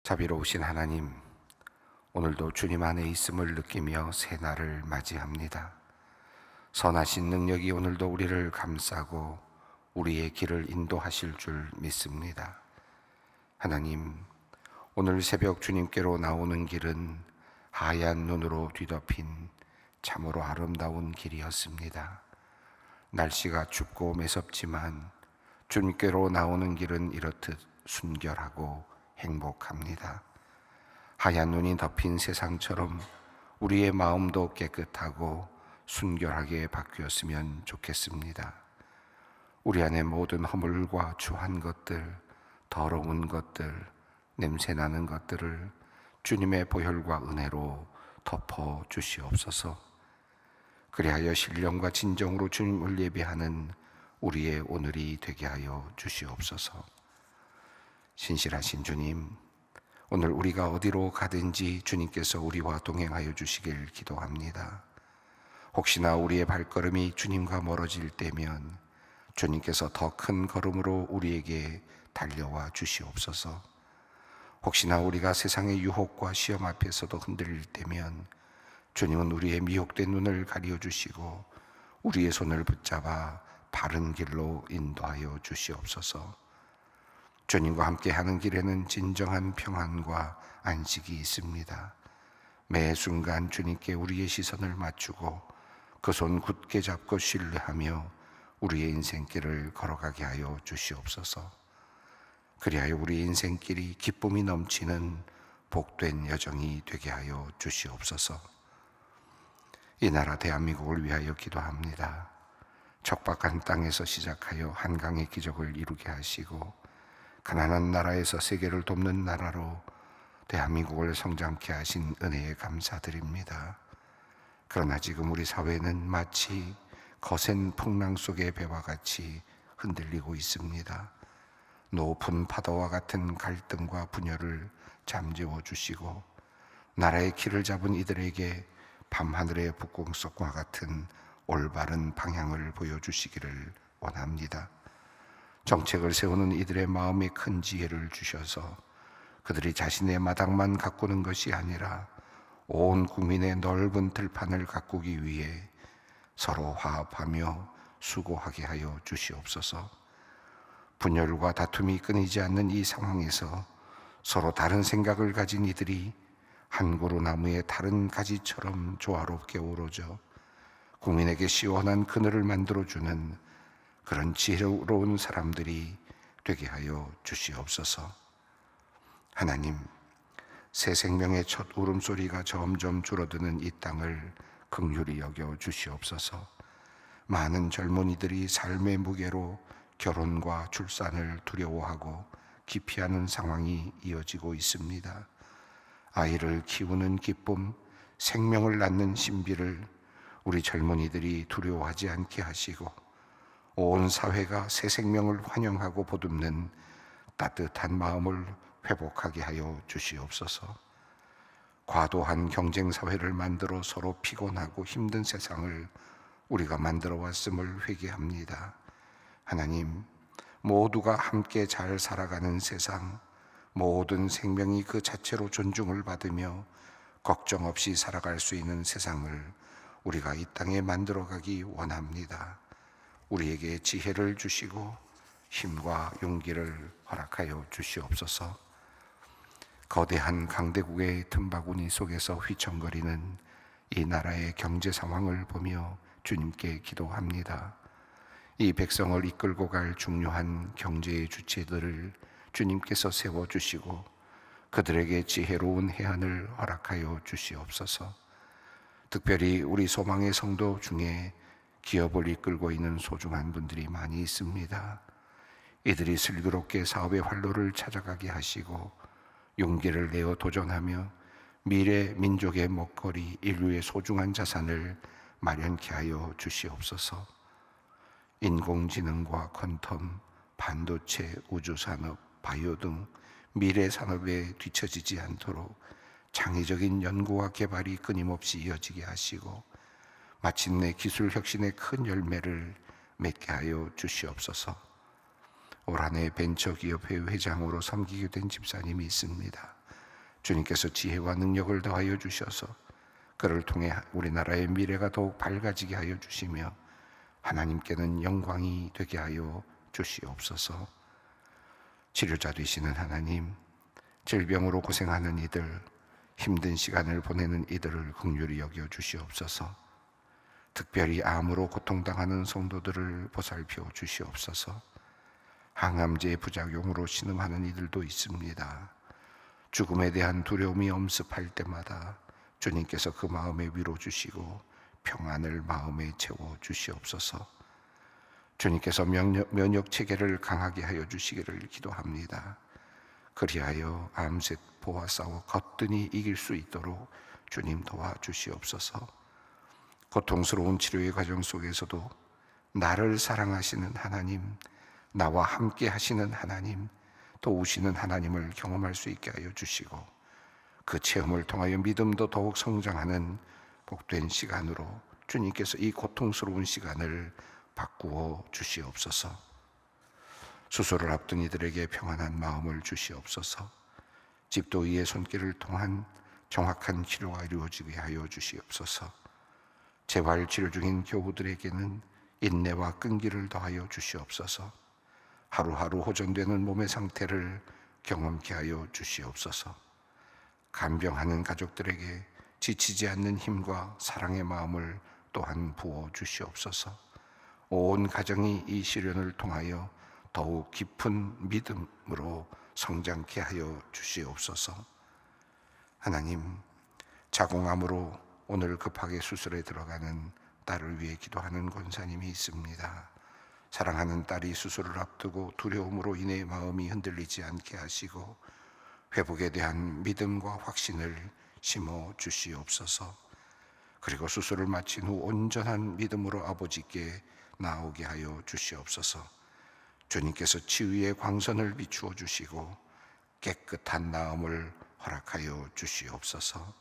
자비로우신 하나님, 오늘도 주님 안에 있음을 느끼며 새 날을 맞이합니다. 선하신 능력이 오늘도 우리를 감싸고 우리의 길을 인도하실 줄 믿습니다. 하나님, 오늘 새벽 주님께로 나오는 길은 하얀 눈으로 뒤덮인 참으로 아름다운 길이었습니다. 날씨가 춥고 매섭지만 주님께로 나오는 길은 이렇듯 순결하고 행복합니다. 하얀 눈이 덮인 세상처럼 우리의 마음도 깨끗하고 순결하게 바뀌었으면 좋겠습니다. 우리 안에 모든 허물과 추한 것들, 더러운 것들, 냄새나는 것들을 주님의 보혈과 은혜로 덮어 주시옵소서. 그리하여 신령과 진정으로 주님을 예배하는 우리의 오늘이 되게 하여 주시옵소서. 신실하신 주님, 오늘 우리가 어디로 가든지 주님께서 우리와 동행하여 주시길 기도합니다. 혹시나 우리의 발걸음이 주님과 멀어질 때면 주님께서 더 큰 걸음으로 우리에게 달려와 주시옵소서. 혹시나 우리가 세상의 유혹과 시험 앞에서도 흔들릴 때면 주님은 우리의 미혹된 눈을 가리어 주시고 우리의 손을 붙잡아 바른 길로 인도하여 주시옵소서. 주님과 함께 하는 길에는 진정한 평안과 안식이 있습니다. 매 순간 주님께 우리의 시선을 맞추고 그 손 굳게 잡고 신뢰하며 우리의 인생길을 걸어가게 하여 주시옵소서. 그리하여 우리 인생길이 기쁨이 넘치는 복된 여정이 되게 하여 주시옵소서. 이 나라 대한민국을 위하여 기도합니다. 척박한 땅에서 시작하여 한강의 기적을 이루게 하시고 가난한 나라에서 세계를 돕는 나라로 대한민국을 성장케 하신 은혜에 감사드립니다. 그러나 지금 우리 사회는 마치 거센 풍랑 속의 배와 같이 흔들리고 있습니다. 높은 파도와 같은 갈등과 분열을 잠재워 주시고 나라의 길을 잡은 이들에게 밤하늘의 북극성과 같은 올바른 방향을 보여주시기를 원합니다. 정책을 세우는 이들의 마음에 큰 지혜를 주셔서 그들이 자신의 마당만 가꾸는 것이 아니라 온 국민의 넓은 들판을 가꾸기 위해 서로 화합하며 수고하게 하여 주시옵소서. 분열과 다툼이 끊이지 않는 이 상황에서 서로 다른 생각을 가진 이들이 한 그루 나무의 다른 가지처럼 조화롭게 어우러져 국민에게 시원한 그늘을 만들어주는 그런 지혜로운 사람들이 되게 하여 주시옵소서. 하나님, 새 생명의 첫 울음소리가 점점 줄어드는 이 땅을 긍휼히 여겨 주시옵소서. 많은 젊은이들이 삶의 무게로 결혼과 출산을 두려워하고 기피하는 상황이 이어지고 있습니다. 아이를 키우는 기쁨, 생명을 낳는 신비를 우리 젊은이들이 두려워하지 않게 하시고 온 사회가 새 생명을 환영하고 보듬는 따뜻한 마음을 회복하게 하여 주시옵소서. 과도한 경쟁 사회를 만들어 서로 피곤하고 힘든 세상을 우리가 만들어 왔음을 회개합니다. 하나님, 모두가 함께 잘 살아가는 세상, 모든 생명이 그 자체로 존중을 받으며 걱정 없이 살아갈 수 있는 세상을 우리가 이 땅에 만들어가기 원합니다. 우리에게 지혜를 주시고 힘과 용기를 허락하여 주시옵소서. 거대한 강대국의 틈바구니 속에서 휘청거리는 이 나라의 경제 상황을 보며 주님께 기도합니다. 이 백성을 이끌고 갈 중요한 경제의 주체들을 주님께서 세워주시고 그들에게 지혜로운 해안을 허락하여 주시옵소서. 특별히 우리 소망의 성도 중에 기업을 이끌고 있는 소중한 분들이 많이 있습니다. 이들이 슬기롭게 사업의 활로를 찾아가게 하시고 용기를 내어 도전하며 미래 민족의 먹거리, 인류의 소중한 자산을 마련케 하여 주시옵소서. 인공지능과 퀀텀, 반도체, 우주산업, 바이오 등 미래 산업에 뒤처지지 않도록 창의적인 연구와 개발이 끊임없이 이어지게 하시고 마침내 기술 혁신의 큰 열매를 맺게 하여 주시옵소서. 올 한 해 벤처기업회 회장으로 섬기게 된 집사님이 있습니다. 주님께서 지혜와 능력을 더하여 주셔서 그를 통해 우리나라의 미래가 더욱 밝아지게 하여 주시며 하나님께는 영광이 되게 하여 주시옵소서. 치료자 되시는 하나님, 질병으로 고생하는 이들, 힘든 시간을 보내는 이들을 긍휼히 여겨 주시옵소서. 특별히 암으로 고통당하는 성도들을 보살펴 주시옵소서. 항암제의 부작용으로 신음하는 이들도 있습니다. 죽음에 대한 두려움이 엄습할 때마다 주님께서 그 마음에 위로 주시고 평안을 마음에 채워 주시옵소서. 주님께서 면역 체계를 강하게 하여 주시기를 기도합니다. 그리하여 암세포와 싸워 거뜬히 이길 수 있도록 주님 도와주시옵소서. 고통스러운 치료의 과정 속에서도 나를 사랑하시는 하나님, 나와 함께 하시는 하나님, 도우시는 하나님을 경험할 수 있게 하여 주시고 그 체험을 통하여 믿음도 더욱 성장하는 복된 시간으로 주님께서 이 고통스러운 시간을 바꾸어 주시옵소서. 수술을 앞둔 이들에게 평안한 마음을 주시옵소서. 집도의의 손길을 통한 정확한 치료가 이루어지게 하여 주시옵소서. 재활 치료 중인 교우들에게는 인내와 끈기를 더하여 주시옵소서. 하루하루 호전되는 몸의 상태를 경험케 하여 주시옵소서. 간병하는 가족들에게 지치지 않는 힘과 사랑의 마음을 또한 부어 주시옵소서. 온 가정이 이 시련을 통하여 더욱 깊은 믿음으로 성장케 하여 주시옵소서. 하나님, 자궁암으로 오늘 급하게 수술에 들어가는 딸을 위해 기도하는 권사님이 있습니다. 사랑하는 딸이 수술을 앞두고 두려움으로 인해 마음이 흔들리지 않게 하시고 회복에 대한 믿음과 확신을 심어 주시옵소서. 그리고 수술을 마친 후 온전한 믿음으로 아버지께 나오게 하여 주시옵소서. 주님께서 치유의 광선을 비추어 주시고 깨끗한 나음을 허락하여 주시옵소서.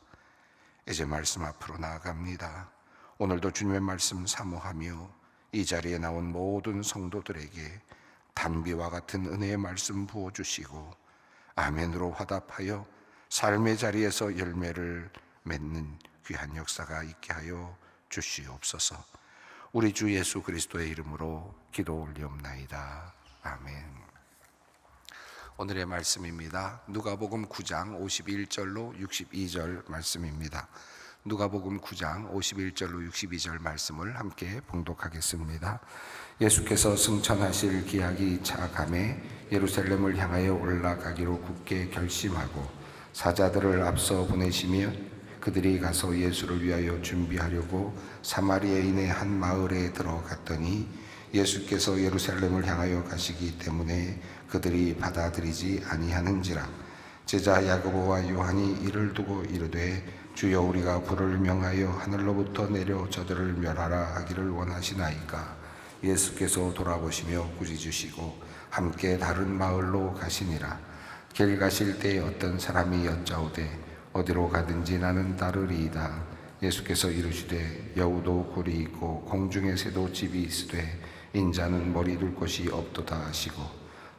이제 말씀 앞으로 나아갑니다. 오늘도 주님의 말씀 사모하며 이 자리에 나온 모든 성도들에게 단비와 같은 은혜의 말씀 부어주시고 아멘으로 화답하여 삶의 자리에서 열매를 맺는 귀한 역사가 있게 하여 주시옵소서. 우리 주 예수 그리스도의 이름으로 기도 올리옵나이다. 아멘. 오늘의 말씀입니다. 누가복음 9장 51절로 62절 말씀입니다. 누가복음 9장 51절로 62절 말씀을 함께 봉독하겠습니다. 예수께서 승천하실 기약이 차감해 예루살렘을 향하여 올라가기로 굳게 결심하고 사자들을 앞서 보내시며 그들이 가서 예수를 위하여 준비하려고 사마리아인의 한 마을에 들어갔더니 예수께서 예루살렘을 향하여 가시기 때문에 그들이 받아들이지 아니하는지라. 제자 야고보와 요한이 이를 두고 이르되 주여 우리가 불을 명하여 하늘로부터 내려 저들을 멸하라 하기를 원하시나이까. 예수께서 돌아보시며 꾸짖으시고 함께 다른 마을로 가시니라. 길 가실 때 어떤 사람이 여짜오되 어디로 가든지 나는 따르리이다. 예수께서 이르시되 여우도 굴이 있고 공중의 새도 집이 있으되 인자는 머리 둘 곳이 없도다 하시고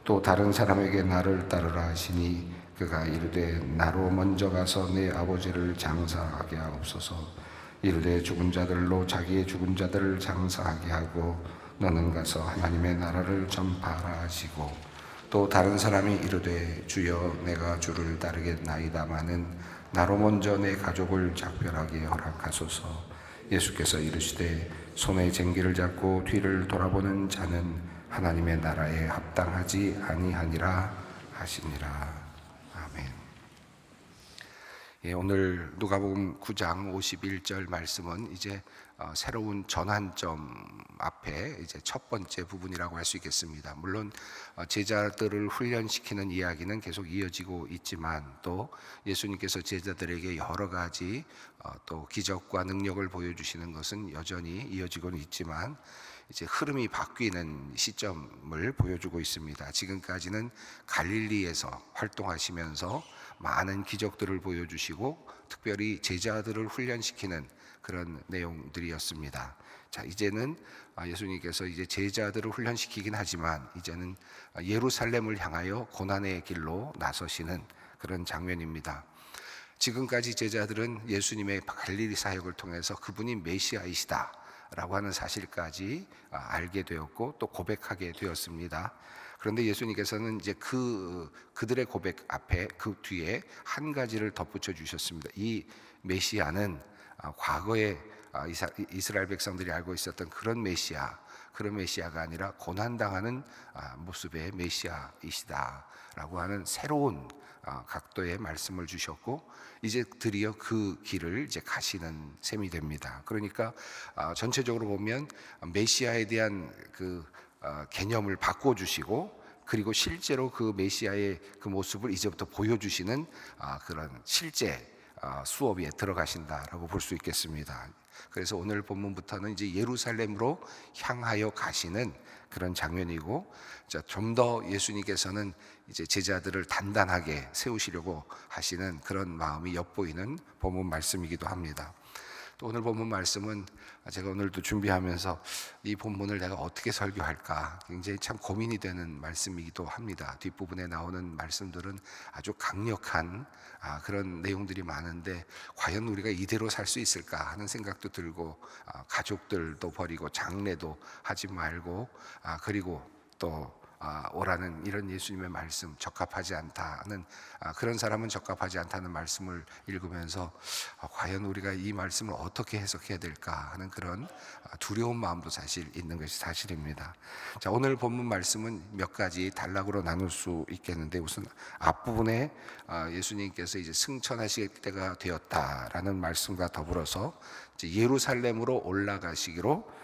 또 다른 사람에게 나를 따르라 하시니 그가 이르되 나로 먼저 가서 내 아버지를 장사하게 하옵소서. 이르되 죽은 자들로 자기의 죽은 자들을 장사하게 하고 너는 가서 하나님의 나라를 전파하라 하시고 또 다른 사람이 이르되 주여 내가 주를 따르겠나이다마는 나로 먼저 내 가족을 작별하게 허락하소서. 예수께서 이르시되 손에 쟁기를 잡고 뒤를 돌아보는 자는 하나님의 나라에 합당하지 아니하니라 하시니라. 아멘. 오늘 누가복음 9장 51절 말씀은 이제 새로운 전환점 앞에 이제 첫 번째 부분이라고 할 수 있겠습니다. 물론 제자들을 훈련시키는 이야기는 계속 이어지고 있지만 또 예수님께서 제자들에게 여러 가지 또 기적과 능력을 보여주시는 것은 여전히 이어지고는 있지만 이제 흐름이 바뀌는 시점을 보여주고 있습니다. 지금까지는 갈릴리에서 활동하시면서 많은 기적들을 보여주시고 특별히 제자들을 훈련시키는 그런 내용들이었습니다. 자, 이제는 예수님께서 이제 제자들을 훈련시키긴 하지만 이제는 예루살렘을 향하여 고난의 길로 나서시는 그런 장면입니다. 지금까지 제자들은 예수님의 갈릴리 사역을 통해서 그분이 메시아이시다 라고 하는 사실까지 알게 되었고 또 고백하게 되었습니다. 그런데 예수님께서는 이제 그들의 고백 앞에 그 뒤에 한 가지를 덧붙여 주셨습니다. 이 메시아는 과거에 이스라엘 백성들이 알고 있었던 그런 메시아가 아니라 고난당하는 모습의 메시아이시다라고 하는 새로운 각도의 말씀을 주셨고, 이제 드디어 그 길을 이제 가시는 셈이 됩니다. 그러니까 전체적으로 보면 메시아에 대한 그 개념을 바꿔주시고, 그리고 실제로 그 메시아의 그 모습을 이제부터 보여주시는 그런 실제 수업에 들어가신다라고 볼 수 있겠습니다. 그래서 오늘 본문부터는 이제 예루살렘으로 향하여 가시는 그런 장면이고, 좀 더 예수님께서는 이제 제자들을 단단하게 세우시려고 하시는 그런 마음이 엿보이는 본문 말씀이기도 합니다. 또 오늘 본문 말씀은 제가 오늘도 준비하면서 이 본문을 내가 어떻게 설교할까 굉장히 참 고민이 되는 말씀이기도 합니다. 뒷부분에 나오는 말씀들은 아주 강력한 그런 내용들이 많은데 과연 우리가 이대로 살 수 있을까 하는 생각도 들고, 가족들도 버리고 장례도 하지 말고, 그리고 또 오라는 이런 예수님의 말씀 적합하지 않다는, 그런 사람은 적합하지 않다는 말씀을 읽으면서 과연 우리가 이 말씀을 어떻게 해석해야 될까 하는 그런 두려운 마음도 사실 있는 것이 사실입니다. 자, 오늘 본문 말씀은 몇 가지 단락으로 나눌 수 있겠는데, 우선 앞부분에 예수님께서 이제 승천하실 때가 되었다라는 말씀과 더불어서 이제 예루살렘으로 올라가시기로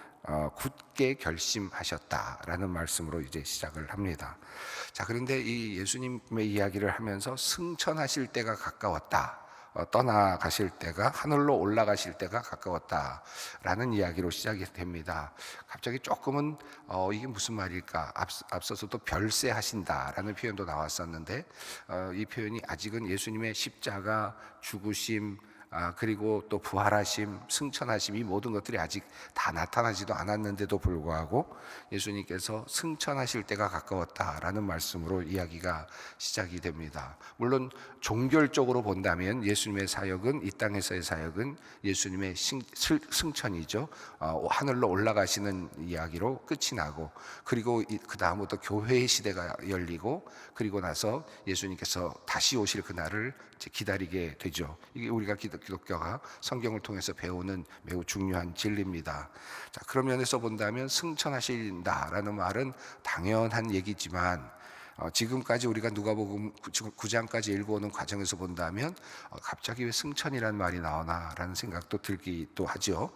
굳게 결심하셨다라는 말씀으로 이제 시작을 합니다. 자, 그런데 이 예수님의 이야기를 하면서 승천하실 때가 가까웠다, 떠나가실 때가, 하늘로 올라가실 때가 가까웠다라는 이야기로 시작이 됩니다. 갑자기 조금은 이게 무슨 말일까? 앞서서 또 별세하신다라는 표현도 나왔었는데, 이 표현이 아직은 예수님의 십자가, 죽으심, 그리고 또 부활하심, 승천하심, 이 모든 것들이 아직 다 나타나지도 않았는데도 불구하고 예수님께서 승천하실 때가 가까웠다라는 말씀으로 이야기가 시작이 됩니다. 물론 종결적으로 본다면 예수님의 사역은, 이 땅에서의 사역은 예수님의 승천이죠. 하늘로 올라가시는 이야기로 끝이 나고, 그리고 그 다음부터 교회의 시대가 열리고, 그리고 나서 예수님께서 다시 오실 그날을 기다리게 되죠. 이게 우리가 기독교가 성경을 통해서 배우는 매우 중요한 진리입니다. 자, 그런 면에서 본다면 승천하신다라는 말은 당연한 얘기지만, 지금까지 우리가 누가복음 9장까지 읽어오는 과정에서 본다면 갑자기 왜 승천이라는 말이 나오나라는 생각도 들기도 하죠.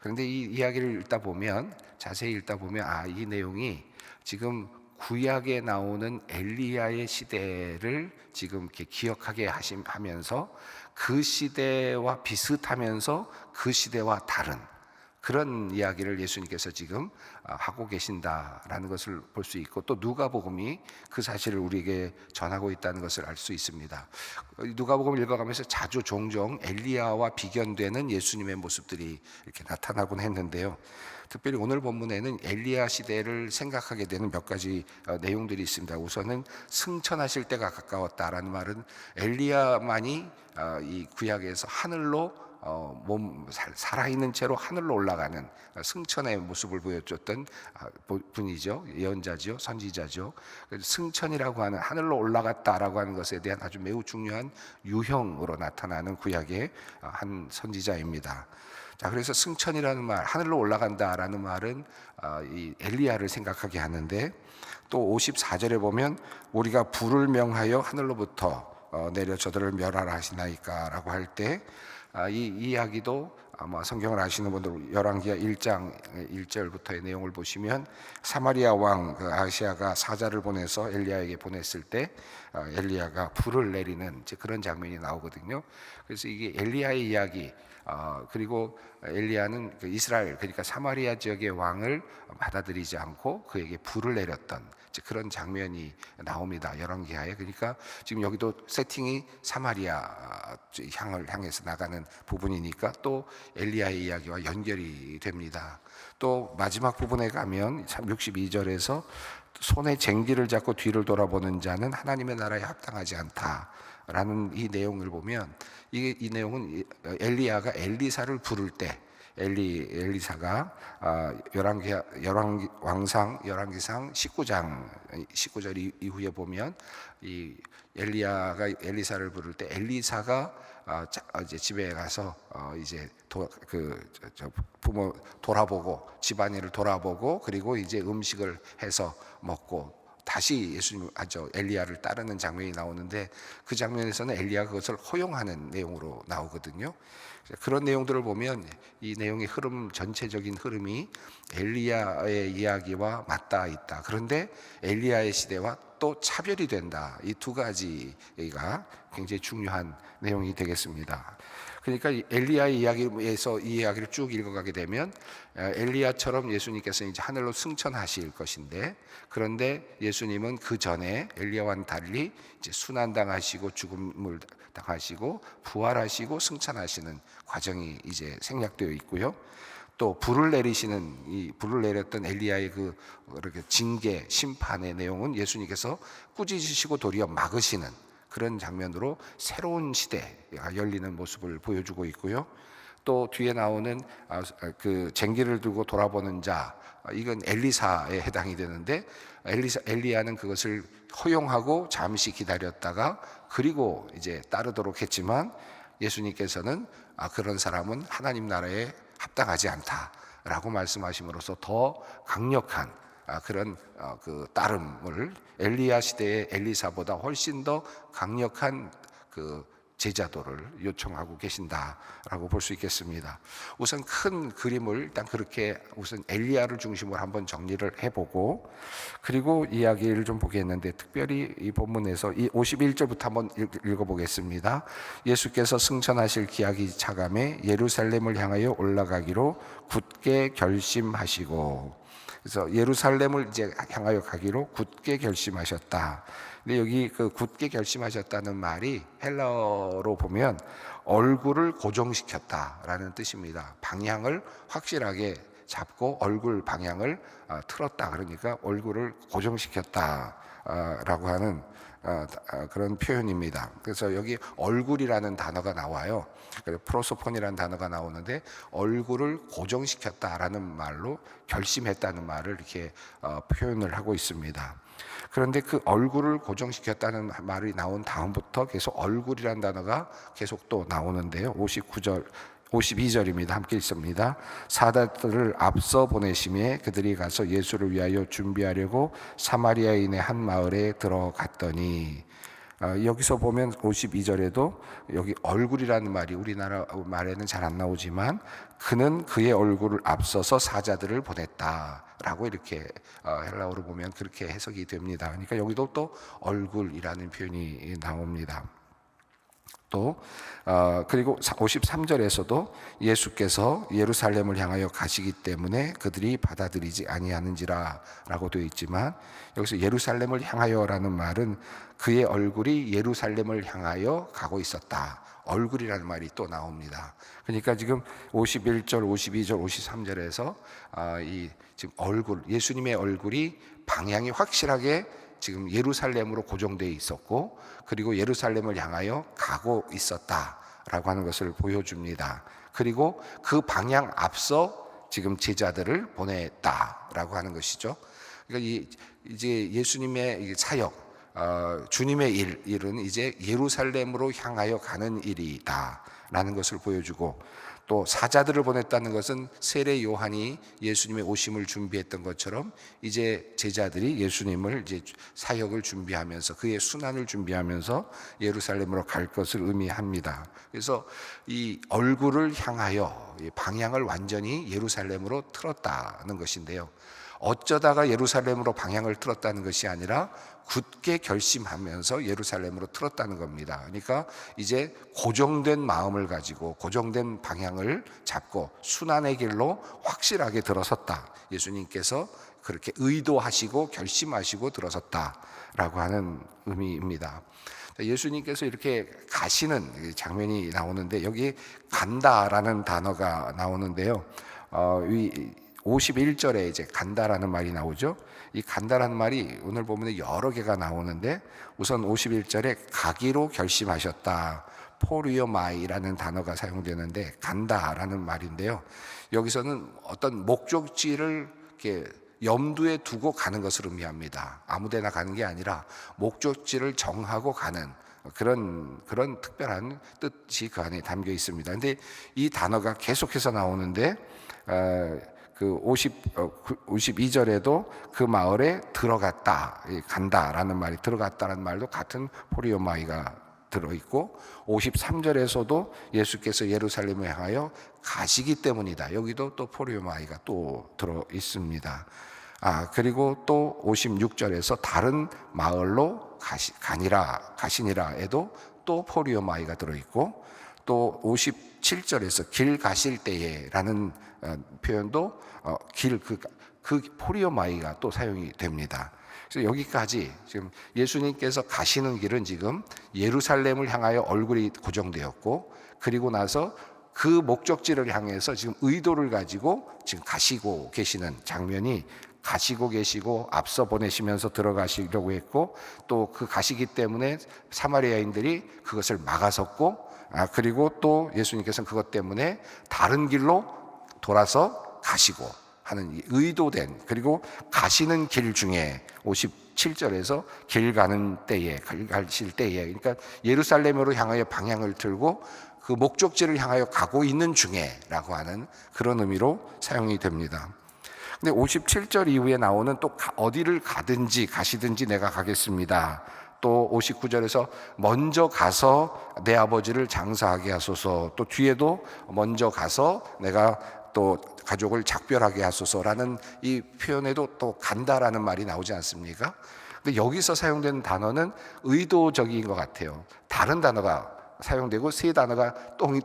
그런데 이 이야기를 읽다 보면, 자세히 읽다 보면 이 내용이 지금 구약에 나오는 엘리야의 시대를 지금 이렇게 기억하게 하면서 그 시대와 비슷하면서 그 시대와 다른 그런 이야기를 예수님께서 지금 하고 계신다라는 것을 볼 수 있고, 또 누가복음이 그 사실을 우리에게 전하고 있다는 것을 알 수 있습니다. 누가복음을 읽어가면서 자주 종종 엘리야와 비견되는 예수님의 모습들이 이렇게 나타나곤 했는데요. 특별히 오늘 본문에는 엘리야 시대를 생각하게 되는 몇 가지 내용들이 있습니다. 우선은 승천하실 때가 가까웠다라는 말은 엘리야만이 이 구약에서 하늘로 살아있는 채로 하늘로 올라가는 승천의 모습을 보여줬던 분이죠. 예언자죠, 선지자죠. 승천이라고 하는, 하늘로 올라갔다라고 하는 것에 대한 아주 매우 중요한 유형으로 나타나는 구약의 한 선지자입니다. 자, 그래서 승천이라는 말, 하늘로 올라간다라는 말은 이 엘리야를 생각하게 하는데, 또 54절에 보면 우리가 불을 명하여 하늘로부터 내려 저들을 멸하라 하시나이까라고 할 때, 이 이야기도 아마 성경을 아시는 분들 열왕기하 1장 1절부터의 내용을 보시면, 사마리아 왕 아하시야가 사자를 보내서 엘리야에게 보냈을 때 엘리야가 불을 내리는 그런 장면이 나오거든요. 그래서 이게 엘리야의 이야기, 그리고 엘리야는 이스라엘, 그러니까 사마리아 지역의 왕을 받아들이지 않고 그에게 불을 내렸던 그런 장면이 나옵니다, 열왕기하에. 그러니까 지금 여기도 세팅이 사마리아 향을 향해서 나가는 부분이니까 또 엘리야의 이야기와 연결이 됩니다. 또 마지막 부분에 가면 62절에서 손에 쟁기를 잡고 뒤를 돌아보는 자는 하나님의 나라에 합당하지 않다라는 이 내용을 보면, 이 내용은 엘리야가 엘리사를 부를 때 엘리사가 열왕기상 19절 이후에 보면 이 엘리야가 엘리사를 부를 때 엘리사가 이제 집에 가서 이제 부모 돌아보고 집안일을 돌아보고 그리고 이제 음식을 해서 먹고 다시 예수님 엘리야를 따르는 장면이 나오는데 그 장면에서는 엘리야가 그것을 허용하는 내용으로 나오거든요. 그런 내용들을 보면 이 내용의 흐름, 전체적인 흐름이 엘리야의 이야기와 맞닿아 있다. 그런데 엘리야의 시대와 또 차별이 된다. 이 두 가지가 굉장히 중요한 내용이 되겠습니다. 그러니까 엘리야의 이야기에서 이 이야기를 쭉 읽어가게 되면 엘리야처럼 예수님께서 이제 하늘로 승천하실 것인데, 그런데 예수님은 그 전에 엘리야와는 달리 이제 순환당하시고 죽음을 당하시고 부활하시고 승천하시는 과정이 이제 생략되어 있고요. 또 불을 내렸던 엘리야의 이렇게 징계 심판의 내용은 예수님께서 꾸짖으시고 도리어 막으시는 그런 장면으로 새로운 시대가 열리는 모습을 보여주고 있고요. 또 뒤에 나오는 그 쟁기를 들고 돌아보는 자, 이건 엘리사에 해당이 되는데 엘리야는 그것을 허용하고 잠시 기다렸다가 그리고 이제 따르도록 했지만 예수님께서는 그런 사람은 하나님 나라에 합당하지 않다라고 말씀하심으로써 더 강력한 그런 그 따름을 엘리야 시대의 엘리사보다 훨씬 더 강력한 그 제자도를 요청하고 계신다라고 볼 수 있겠습니다. 우선 큰 그림을 일단 그렇게 우선 엘리야를 중심으로 한번 정리를 해보고 그리고 이야기를 좀 보겠는데, 특별히 이 본문에서 이 51절부터 한번 읽어보겠습니다. 예수께서 승천하실 기약이 차감해 예루살렘을 향하여 올라가기로 굳게 결심하시고, 그래서 예루살렘을 이제 향하여 가기로 굳게 결심하셨다. 근데 여기 그 굳게 결심하셨다는 말이 헬라어로 보면 얼굴을 고정시켰다라는 뜻입니다. 방향을 확실하게 잡고 얼굴 방향을 틀었다. 그러니까 얼굴을 고정시켰다라고 하는 그런 표현입니다. 그래서 여기 얼굴이라는 단어가 나와요. 프로소폰이라는 단어가 나오는데 얼굴을 고정시켰다라는 말로 결심했다는 말을 이렇게 표현을 하고 있습니다. 그런데 그 얼굴을 고정시켰다는 말이 나온 다음부터 계속 얼굴이라는 단어가 계속 또 나오는데요. 52절입니다. 함께 읽습니다. 사다들을 앞서 보내심에 그들이 가서 예수를 위하여 준비하려고 사마리아인의 한 마을에 들어갔더니, 여기서 보면 52절에도 여기 얼굴이라는 말이 우리나라 말에는 잘 안 나오지만 그는 그의 얼굴을 앞서서 사자들을 보냈다라고 이렇게 헬라어로 보면 그렇게 해석이 됩니다. 그러니까 여기도 또 얼굴이라는 표현이 나옵니다. 또 그리고 53절에서도 예수께서 예루살렘을 향하여 가시기 때문에 그들이 받아들이지 아니하는지라 라고 되어 있지만, 여기서 예루살렘을 향하여라는 말은 그의 얼굴이 예루살렘을 향하여 가고 있었다, 얼굴이라는 말이 또 나옵니다. 그러니까 지금 51절, 52절, 53절에서 이 지금 얼굴, 예수님의 얼굴이 방향이 확실하게 지금 예루살렘으로 고정되어 있었고, 그리고 예루살렘을 향하여 가고 있었다라고 하는 것을 보여줍니다. 그리고 그 방향 앞서 지금 제자들을 보냈다라고 하는 것이죠. 그러니까 이제 예수님의 사역, 주님의 일은 이제 예루살렘으로 향하여 가는 일이다라는 것을 보여주고, 또 사자들을 보냈다는 것은 세례 요한이 예수님의 오심을 준비했던 것처럼 이제 제자들이 예수님을 이제 사역을 준비하면서 그의 순환을 준비하면서 예루살렘으로 갈 것을 의미합니다. 그래서 이 얼굴을 향하여 방향을 완전히 예루살렘으로 틀었다는 것인데요. 어쩌다가 예루살렘으로 방향을 틀었다는 것이 아니라 굳게 결심하면서 예루살렘으로 틀었다는 겁니다. 그러니까 이제 고정된 마음을 가지고 고정된 방향을 잡고 순환의 길로 확실하게 들어섰다. 예수님께서 그렇게 의도하시고 결심하시고 들어섰다라고 하는 의미입니다. 예수님께서 이렇게 가시는 장면이 나오는데 여기 간다라는 단어가 나오는데요. 51절에 이제 간다라는 말이 나오죠. 이 간다라는 말이 오늘 보면 여러 개가 나오는데, 우선 51절에 가기로 결심하셨다, 포리오마이라는 단어가 사용되는데 간다라는 말인데요. 여기서는 어떤 목적지를 이렇게 염두에 두고 가는 것을 의미합니다. 아무데나 가는 게 아니라 목적지를 정하고 가는 그런 특별한 뜻이 그 안에 담겨 있습니다. 근데 이 단어가 계속해서 나오는데 그 52절에도 그 마을에 들어갔다, 간다라는 말이 들어갔다라는 말도 같은 포리오마이가 들어있고 53절에서도 예수께서 예루살렘을 향하여 가시기 때문이다. 여기도 또 포리오마이가 또 들어있습니다. 그리고 또 56절에서 다른 마을로 가시니라에도 또 포리오마이가 들어있고 또 57절에서 길 가실 때에라는 표현도 그 포리오마이가 또 사용이 됩니다. 그래서 여기까지 지금 예수님께서 가시는 길은 지금 예루살렘을 향하여 얼굴이 고정되었고 그리고 나서 그 목적지를 향해서 지금 의도를 가지고 지금 가시고 계시는 장면이 가시고 계시고 앞서 보내시면서 들어가시려고 했고 또 그 가시기 때문에 사마리아인들이 그것을 막아섰고 그리고 또 예수님께서는 그것 때문에 다른 길로 돌아서 가시고 하는 의도된 그리고 가시는 길 중에 57절에서 길 가는 때에 길 가실 때에 그러니까 예루살렘으로 향하여 방향을 틀고 그 목적지를 향하여 가고 있는 중에라고 하는 그런 의미로 사용이 됩니다. 근데 57절 이후에 나오는 또 어디를 가든지 가시든지 내가 가겠습니다. 또 59절에서 먼저 가서 내 아버지를 장사하게 하소서. 또 뒤에도 먼저 가서 내가 또 가족을 작별하게 하소서라는 이 표현에도 또 간다라는 말이 나오지 않습니까? 근데 여기서 사용된 단어는 의도적인 것 같아요. 다른 단어가 사용되고 세 단어가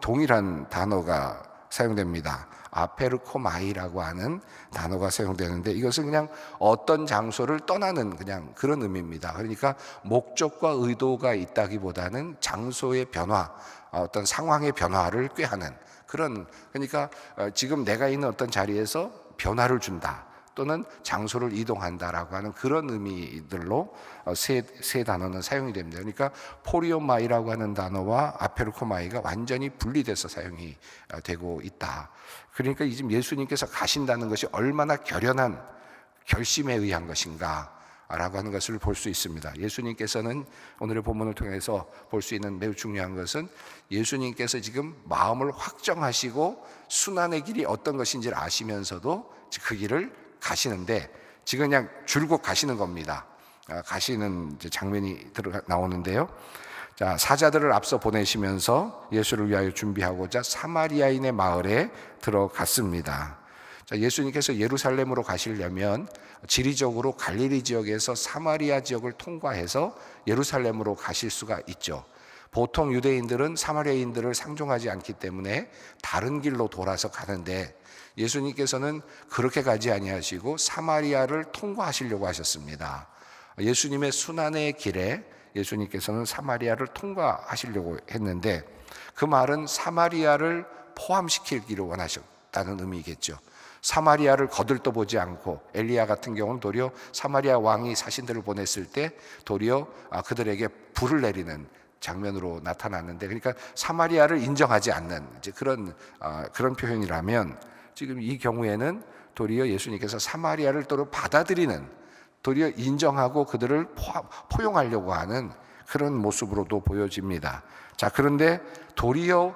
동일한 단어가 사용됩니다. 아페르코마이라고 하는 단어가 사용되는데 이것은 그냥 어떤 장소를 떠나는 그냥 그런 의미입니다. 그러니까 목적과 의도가 있다기보다는 장소의 변화, 어떤 상황의 변화를 꾀하는 그런 그러니까 지금 내가 있는 어떤 자리에서 변화를 준다 또는 장소를 이동한다라고 하는 그런 의미들로 세 단어는 사용이 됩니다. 그러니까 포리오마이라고 하는 단어와 아페르코마이가 완전히 분리돼서 사용이 되고 있다. 그러니까 지금 예수님께서 가신다는 것이 얼마나 결연한 결심에 의한 것인가 라고 하는 것을 볼 수 있습니다. 예수님께서는 오늘의 본문을 통해서 볼 수 있는 매우 중요한 것은 예수님께서 지금 마음을 확정하시고 순환의 길이 어떤 것인지를 아시면서도 그 길을 가시는데 지금 그냥 줄곧 가시는 겁니다. 가시는 장면이 나오는데요. 자, 사자들을 앞서 보내시면서 예수를 위하여 준비하고자 사마리아인의 마을에 들어갔습니다. 자, 예수님께서 예루살렘으로 가시려면 지리적으로 갈릴리 지역에서 사마리아 지역을 통과해서 예루살렘으로 가실 수가 있죠. 보통 유대인들은 사마리아인들을 상종하지 않기 때문에 다른 길로 돌아서 가는데 예수님께서는 그렇게 가지 아니하시고 사마리아를 통과하시려고 하셨습니다. 예수님의 순환의 길에 예수님께서는 사마리아를 통과하시려고 했는데 그 말은 사마리아를 포함시키기를 원하셨다는 의미겠죠. 사마리아를 거들떠보지 않고 엘리야 같은 경우는 도리어 사마리아 왕이 사신들을 보냈을 때 도리어 그들에게 불을 내리는 장면으로 나타났는데 그러니까 사마리아를 인정하지 않는 이제 그런 표현이라면 지금 이 경우에는 도리어 예수님께서 사마리아를 도리어 받아들이는 도리어 인정하고 그들을 포용하려고 하는 그런 모습으로도 보여집니다. 자, 그런데 도리어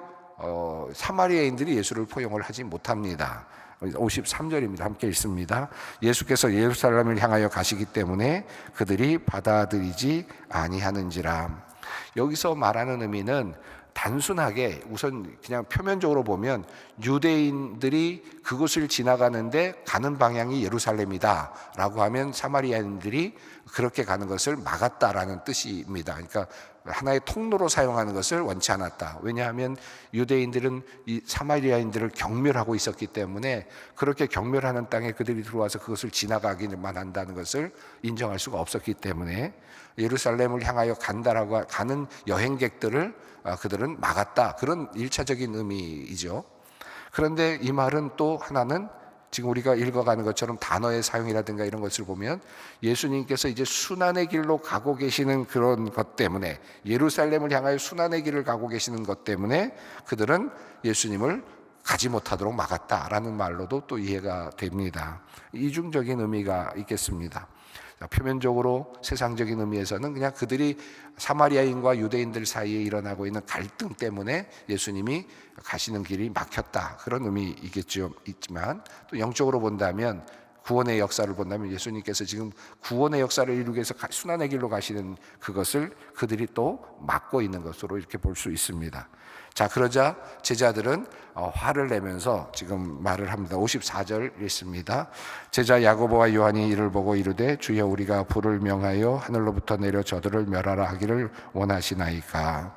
사마리아인들이 예수를 포용을 하지 못합니다. 53절입니다. 함께 읽습니다. 예수께서 예루살렘을 향하여 가시기 때문에 그들이 받아들이지 아니하는지라. 여기서 말하는 의미는 단순하게 우선 그냥 표면적으로 보면 유대인들이 그곳을 지나가는데 가는 방향이 예루살렘이다 라고 하면 사마리아인들이 그렇게 가는 것을 막았다라는 뜻입니다. 그러니까 하나의 통로로 사용하는 것을 원치 않았다. 왜냐하면 유대인들은 이 사마리아인들을 경멸하고 있었기 때문에 그렇게 경멸하는 땅에 그들이 들어와서 그것을 지나가기만 한다는 것을 인정할 수가 없었기 때문에 예루살렘을 향하여 간다라고 가는 여행객들을 그들은 막았다. 그런 일차적인 의미이죠. 그런데 이 말은 또 하나는 지금 우리가 읽어가는 것처럼 단어의 사용이라든가 이런 것을 보면 예수님께서 이제 순환의 길로 가고 계시는 그런 것 때문에, 예루살렘을 향하여 순환의 길을 가고 계시는 것 때문에 그들은 예수님을 가지 못하도록 막았다라는 말로도 또 이해가 됩니다. 이중적인 의미가 있겠습니다. 표면적으로 세상적인 의미에서는 그냥 그들이 사마리아인과 유대인들 사이에 일어나고 있는 갈등 때문에 예수님이 가시는 길이 막혔다, 그런 의미이겠죠. 있지만 또 영적으로 본다면, 구원의 역사를 본다면 예수님께서 지금 구원의 역사를 이루기 위해서 순환의 길로 가시는 그것을 그들이 또 막고 있는 것으로 이렇게 볼 수 있습니다. 자, 그러자 제자들은 화를 내면서 지금 말을 합니다. 54절 읽습니다. 제자 야고보와 요한이 이를 보고 이르되 주여 우리가 불을 명하여 하늘로부터 내려 저들을 멸하라 하기를 원하시나이까.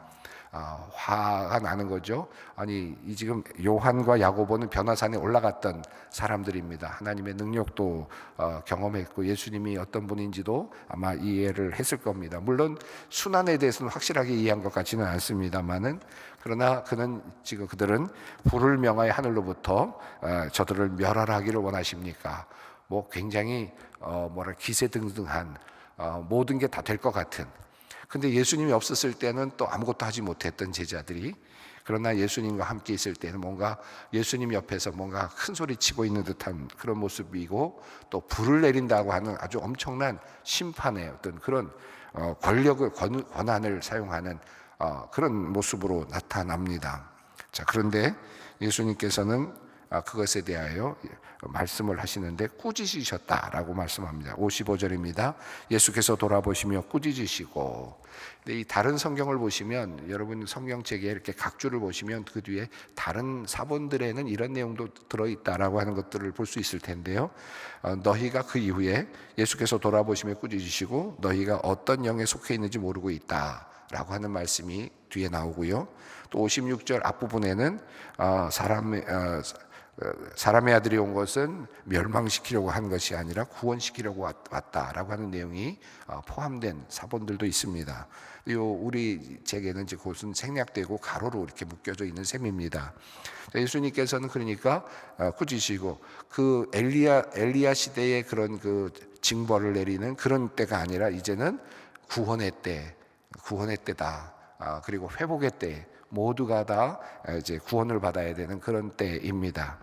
화가 나는 거죠. 아니, 이 지금 요한과 야고보는 변화산에 올라갔던 사람들입니다. 하나님의 능력도 경험했고 예수님이 어떤 분인지도 아마 이해를 했을 겁니다. 물론 순환에 대해서는 확실하게 이해한 것 같지는 않습니다만은, 그러나 그들은 불을 명하여 하늘로부터 저들을 멸하라 하기를 원하십니까? 뭐 굉장히 기세등등한, 모든 게 다 될 것 같은. 근데 예수님이 없었을 때는 또 아무것도 하지 못했던 제자들이, 그러나 예수님과 함께 있을 때는 뭔가 예수님 옆에서 뭔가 큰 소리 치고 있는 듯한 그런 모습이고, 또 불을 내린다고 하는 아주 엄청난 심판의 어떤 그런 권력을, 권한을 사용하는 그런 모습으로 나타납니다. 자, 그런데 예수님께서는 그것에 대하여 말씀을 하시는데 꾸짖으셨다라고 말씀합니다. 55절입니다. 예수께서 돌아보시며 꾸짖으시고. 근데 이 다른 성경을 보시면, 여러분 성경책에 이렇게 각주를 보시면 그 뒤에 다른 사본들에는 이런 내용도 들어있다라고 하는 것들을 볼 수 있을 텐데요. 너희가 그 이후에 예수께서 돌아보시며 꾸짖으시고 너희가 어떤 영에 속해 있는지 모르고 있다라고 하는 말씀이 뒤에 나오고요. 또 56절 앞부분에는 사람의 아들이 온 것은 멸망시키려고 한 것이 아니라 구원시키려고 왔다라고 하는 내용이 포함된 사본들도 있습니다. 우리 책에는 이제 그것은 생략되고 가로로 이렇게 묶여져 있는 셈입니다. 예수님께서는 그러니까 꾸짖으시고, 그 엘리야 시대의 그런 그 징벌을 내리는 그런 때가 아니라 이제는 구원의 때다. 그리고 회복의 때, 모두가 다 이제 구원을 받아야 되는 그런 때입니다.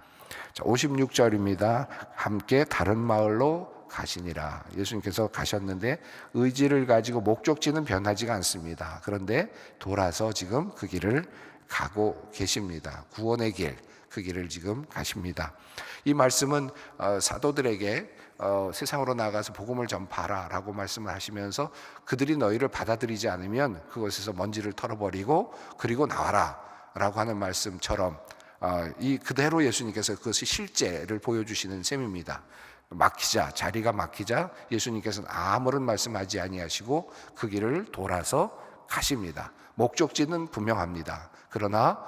자, 56절입니다. 함께 다른 마을로 가시니라. 예수님께서 가셨는데 의지를 가지고 목적지는 변하지가 않습니다. 그런데 돌아서 지금 그 길을 가고 계십니다. 구원의 길, 그 길을 지금 가십니다. 이 말씀은 사도들에게 세상으로 나가서 복음을 전파하라 라고 말씀을 하시면서, 그들이 너희를 받아들이지 않으면 그것에서 먼지를 털어버리고 그리고 나와라 라고 하는 말씀처럼 이 그대로 예수님께서 그것이 실제를 보여주시는 셈입니다. 자리가 막히자 예수님께서는 아무런 말씀하지 아니하시고 그 길을 돌아서 가십니다. 목적지는 분명합니다. 그러나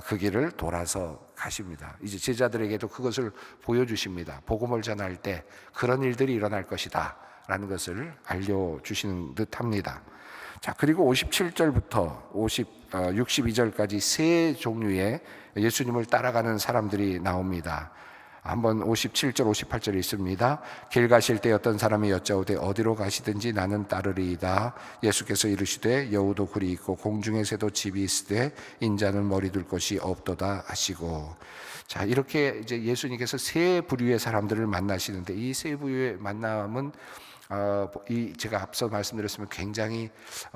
그 길을 돌아서 가십니다. 이제 제자들에게도 그것을 보여주십니다. 복음을 전할 때 그런 일들이 일어날 것이다 라는 것을 알려주시는 듯합니다. 자, 그리고 57절부터 62절까지 세 종류의 예수님을 따라가는 사람들이 나옵니다. 한번 57절 58절에 있습니다. 길 가실 때 어떤 사람이 여짜오되 어디로 가시든지 나는 따르리이다. 예수께서 이르시되 여우도 굴이 있고 공중의 새도 집이 있으되 인자는 머리 둘 곳이 없도다 하시고. 자, 이렇게 이제 예수님께서 세 부류의 사람들을 만나시는데, 이 세 부류의 만남은 제가 앞서 말씀드렸으면 굉장히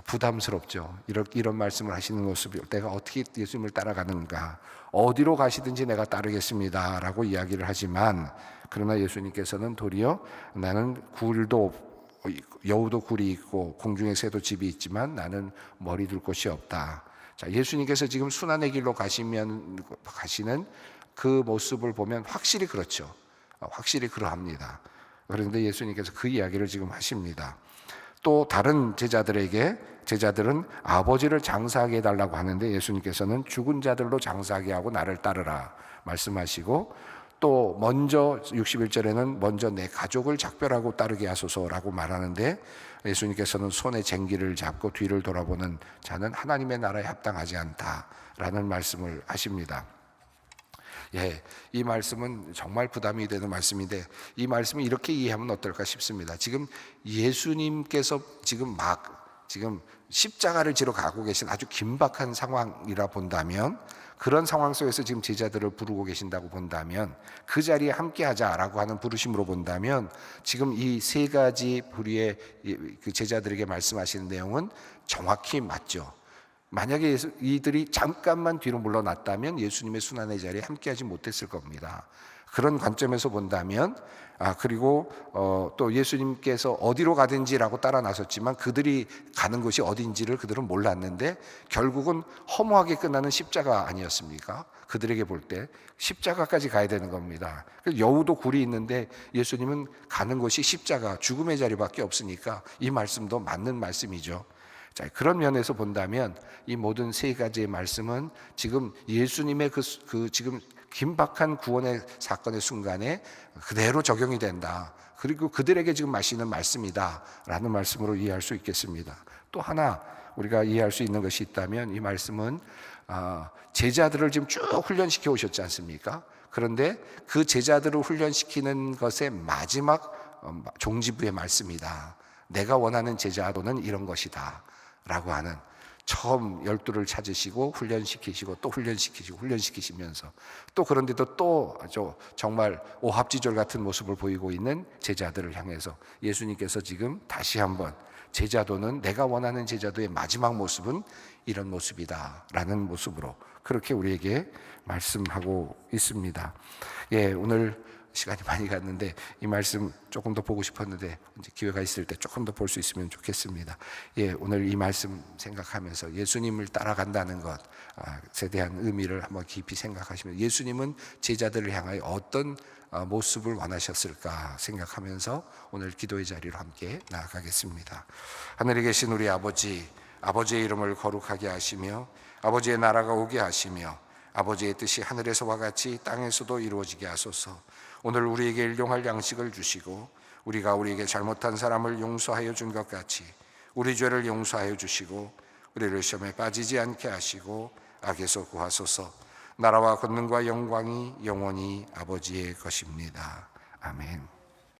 부담스럽죠. 이런 말씀을 하시는 모습이, 내가 어떻게 예수님을 따라가는가, 어디로 가시든지 내가 따르겠습니다 라고 이야기를 하지만, 그러나 예수님께서는 도리어 나는 여우도 굴이 있고 공중의 새도 집이 있지만 나는 머리 둘 곳이 없다. 자, 예수님께서 지금 순환의 길로 가시는 그 모습을 보면 확실히 그렇죠. 확실히 그러합니다. 그런데 예수님께서 그 이야기를 지금 하십니다. 또 다른 제자들은 아버지를 장사하게 해달라고 하는데 예수님께서는 죽은 자들로 장사하게 하고 나를 따르라 말씀하시고, 또 먼저 61절에는 먼저 내 가족을 작별하고 따르게 하소서라고 말하는데, 예수님께서는 손에 쟁기를 잡고 뒤를 돌아보는 자는 하나님의 나라에 합당하지 않다라는 말씀을 하십니다. 이 말씀은 정말 부담이 되는 말씀인데 이 말씀을 이렇게 이해하면 어떨까 싶습니다. 지금 예수님께서 지금 십자가를 지러 가고 계신 아주 긴박한 상황이라 본다면, 그런 상황 속에서 지금 제자들을 부르고 계신다고 본다면, 그 자리에 함께 하자라고 하는 부르심으로 본다면, 지금 이 세 가지 부류의 그 제자들에게 말씀하시는 내용은 정확히 맞죠. 만약에 이들이 잠깐만 뒤로 물러났다면 예수님의 순환의 자리에 함께하지 못했을 겁니다. 그런 관점에서 본다면, 그리고 또 예수님께서 어디로 가든지라고 따라 나섰지만 그들이 가는 곳이 어딘지를 그들은 몰랐는데 결국은 허무하게 끝나는 십자가 아니었습니까? 그들에게 볼 때 십자가까지 가야 되는 겁니다. 여우도 굴이 있는데 예수님은 가는 곳이 십자가, 죽음의 자리밖에 없으니까 이 말씀도 맞는 말씀이죠. 자, 그런 면에서 본다면 이 모든 세 가지의 말씀은 지금 예수님의 그 지금 긴박한 구원의 사건의 순간에 그대로 적용이 된다. 그리고 그들에게 지금 마시는 말씀이다 라는 말씀으로 이해할 수 있겠습니다. 또 하나 우리가 이해할 수 있는 것이 있다면 이 말씀은 제자들을 지금 쭉 훈련시켜 오셨지 않습니까? 그런데 그 제자들을 훈련시키는 것의 마지막 종지부의 말씀이다. 내가 원하는 제자도는 이런 것이다 라고 하는, 처음 12를 찾으시고 훈련시키시고 또 훈련시키시고 훈련시키시면서 또 그런데도 또 아주 정말 오합지졸 같은 모습을 보이고 있는 제자들을 향해서 예수님께서 지금 다시 한번 제자도는, 내가 원하는 제자도의 마지막 모습은 이런 모습이다 라는 모습으로 그렇게 우리에게 말씀하고 있습니다. 오늘 시간이 많이 갔는데 이 말씀 조금 더 보고 싶었는데 이제 기회가 있을 때 조금 더 볼 수 있으면 좋겠습니다. 오늘 이 말씀 생각하면서 예수님을 따라간다는 것에 대한 의미를 한번 깊이 생각하시면, 예수님은 제자들을 향하여 어떤 모습을 원하셨을까 생각하면서 오늘 기도의 자리로 함께 나아가겠습니다. 하늘에 계신 우리 아버지, 아버지의 이름을 거룩하게 하시며 아버지의 나라가 오게 하시며 아버지의 뜻이 하늘에서와 같이 땅에서도 이루어지게 하소서. 오늘 우리에게 일용할 양식을 주시고 우리가 우리에게 잘못한 사람을 용서하여 준 것 같이 우리 죄를 용서하여 주시고 우리를 시험에 빠지지 않게 하시고 악에서 구하소서. 나라와 권능과 영광이 영원히 아버지의 것입니다. 아멘.